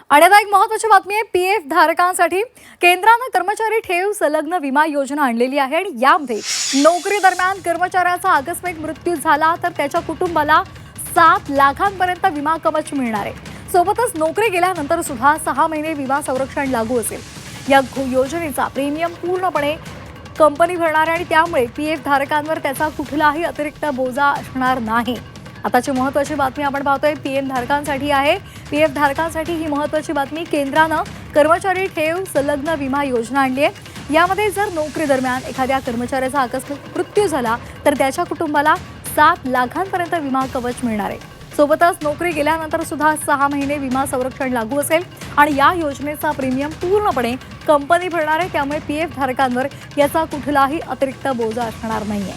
आणि आता एक महत्त्वाची बातमी आहे पीएफ धारकांसाठी केंद्राने कर्मचारी ठेव संलग्न विमा योजना आणलेली आहे आणि यामध्ये नोकरी दरम्यान कर्मचाऱ्याचा आकस्मिक मृत्यू झाला तर त्याच्या कुटुंबाला 7 लाखांपर्यंत विमा कवच मिळणार आहे। सोबतच नोकरी गेल्यानंतर सुद्धा 6 महिने विमा संरक्षण लागू असेल। या योजनेचा प्रीमियम पूर्णपणे कंपनी भरणार आहे आणि त्यामुळे पीएफ धारकांवर त्याचा कुठलाही अतिरिक्त बोजा असणार नाही। आताची महत्त्वाची बातमी आपण पाहतोय पीएफ धारकांसाठी आहे। पीएफ धारकांसाठी ही महत्त्वाची बातमी केंद्राने कर्मचारी ठेव संलग्न विमा योजना आणली आहे। यामध्ये जर नोकरी दरम्यान एखाद्या कर्मचाऱ्याचा आकस्मिक मृत्यू झाला तर त्याच्या कुटुंबाला 7 लाखांपर्यंत विमा कवच मिळणार आहे। सोबतच नोकरी गेल्यानंतर सुद्धा 6 महिने विमा संरक्षण लागू असेल आणि या योजनेचा प्रीमियम पूर्णपणे कंपनी भरणार आहे। त्यामुळे पीएफ धारकांवर याचा कुठलाही अतिरिक्त बोजा असणार नाहीये।